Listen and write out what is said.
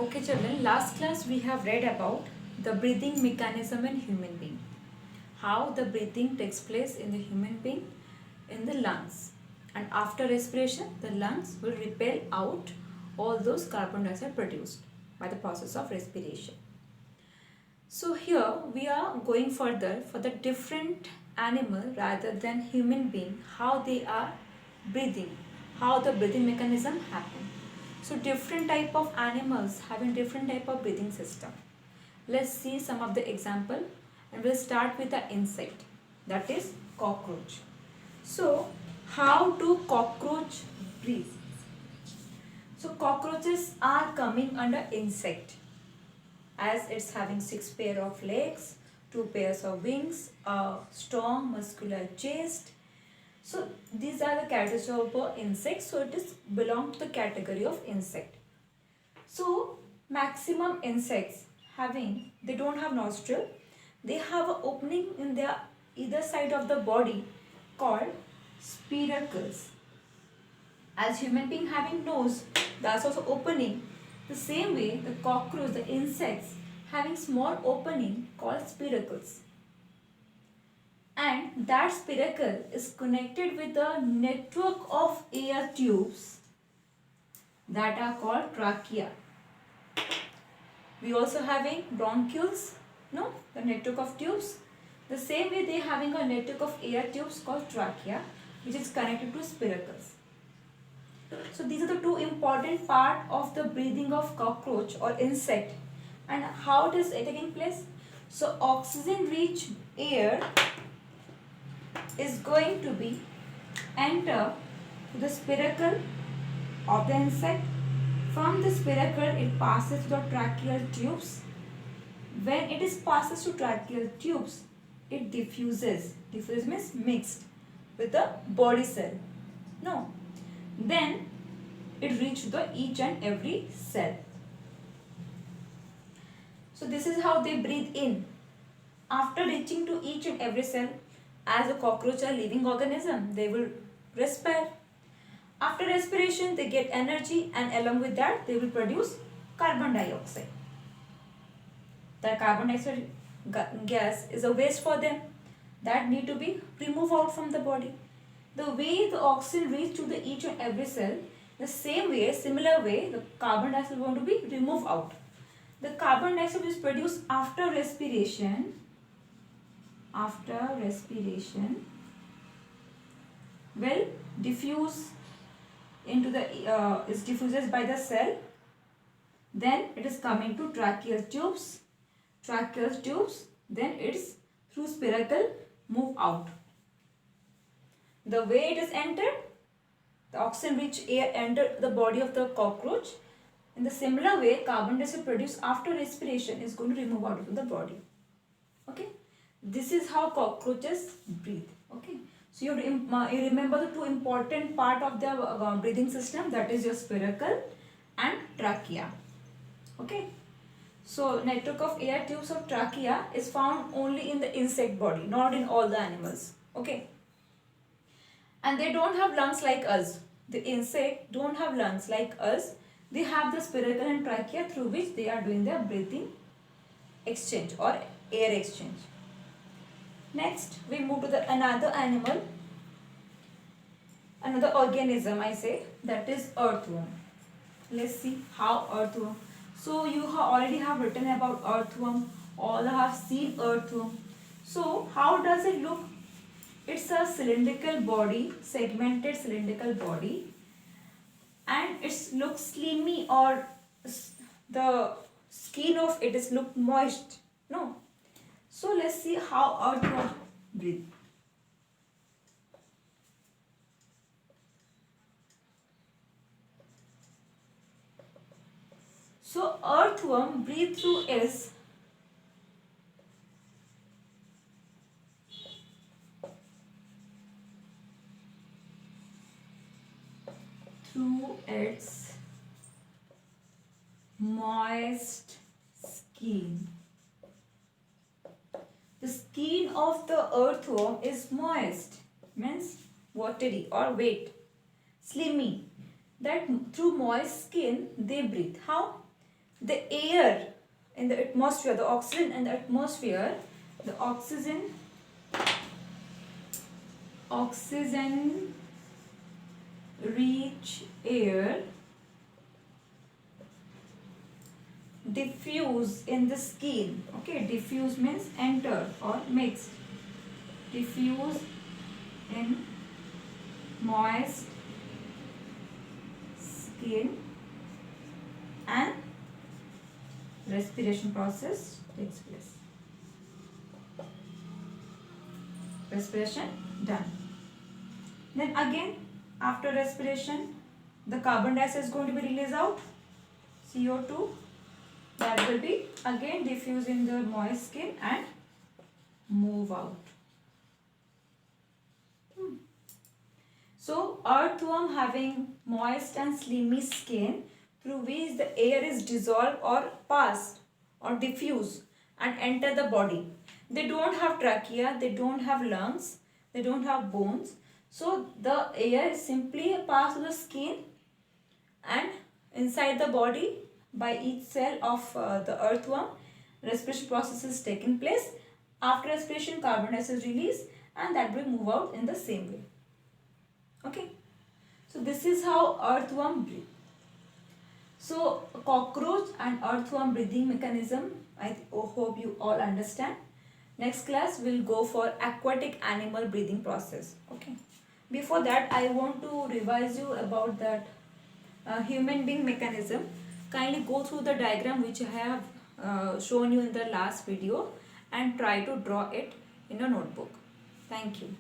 Okay, children, last class we have read about the breathing mechanism in human being. How the breathing takes place in the human being in the lungs. And after respiration, the lungs will repel out all those carbon dioxide produced by the process of respiration. So here we are going further for the different animal rather than human being, how they are breathing, how the breathing mechanism happen. So different type of animals having different type of breathing system. Let's see some of the example and we'll start with the insect, that is cockroach. So how do cockroach breathe? So cockroaches are coming under insect, as it's having 6 pair of legs, 2 pairs of wings, a strong muscular chest. So these are the characteristics of insect. So it is belong to the category of insect. So maximum insects they don't have nostril. They have an opening in their either side of the body called spiracles. As human being having nose, that's also opening. The same way the cockroach, the insects having small opening called spiracles. And that spiracle is connected with a network of air tubes that are called trachea. We also having bronchioles, no? The network of tubes. The same way they having a network of air tubes called trachea, which is connected to spiracles. So these are the two important part of the breathing of cockroach or insect. And how it is taking place? So oxygen rich air is going to be enter to the spiracle of the insect. From the spiracle it passes to the tracheal tubes. When it is passes to tracheal tubes, it diffuses. Diffuses means mixed with the body cell. No. Then it reaches the each and every cell. So this is how they breathe in. After reaching to each and every cell, as a cockroach are living organism, they will respire. After respiration, they get energy and along with that, they will produce carbon dioxide. The carbon dioxide gas is a waste for them that need to be removed out from the body. The way the oxygen reaches to the each and every cell, the same way, similar way, the carbon dioxide is going to be removed out. The carbon dioxide is produced after respiration. After respiration, will diffuse into the is diffuses by the cell. Then it is coming to tracheal tubes. Tracheal tubes. Then it's through spiracle move out. The way it is entered, the oxygen rich air entered the body of the cockroach. In the similar way, carbon dioxide produced after respiration is going to remove out of the body. Okay. This is how cockroaches breathe. Okay. So you remember the two important part of their breathing system, that is your spiracle and trachea. Okay. So network of air tubes of trachea is found only in the insect body, not in all the animals. Okay. And they don't have lungs like us. The insect don't have lungs like us. They have the spiracle and trachea through which they are doing their breathing exchange or air exchange. Next, we move to the another animal, another organism I say, that is earthworm. Let's see how earthworm. So you already have written about earthworm, all have seen earthworm. So how does it look? It's a cylindrical body, segmented cylindrical body, and it looks slimy, or the skin of it is look moist. No. So let's see how earthworm breathe. So earthworm breathe through its moist skin. The skin of the earthworm is moist, means watery or wet, slimy. That through moist skin they breathe. How? the air in the atmosphere, the oxygen in the atmosphere, the oxygen rich air diffuse in the skin. Okay, diffuse means enter or mixed. Diffuse in moist skin and respiration process takes place. Respiration done. Then again, after respiration, the carbon dioxide is going to be released out, CO2, that will be again diffuse in the moist skin and move out. So earthworm having moist and slimy skin through which the air is dissolved or passed or diffuse and enter the body. They don't have trachea, they don't have lungs, they don't have bones. So the air is simply passed through the skin and inside the body by each cell of the earthworm. Respiration process is taking place. After respiration, carbon dioxide is released and that will move out in the same way. Okay. So this is how earthworm breathe. So cockroach and earthworm breathing mechanism, I hope you all understand. Next class we'll go for aquatic animal breathing process. Okay. Before that, I want to revise you about that human being mechanism. Kindly go through the diagram which I have shown you in the last video and try to draw it in a notebook. Thank you.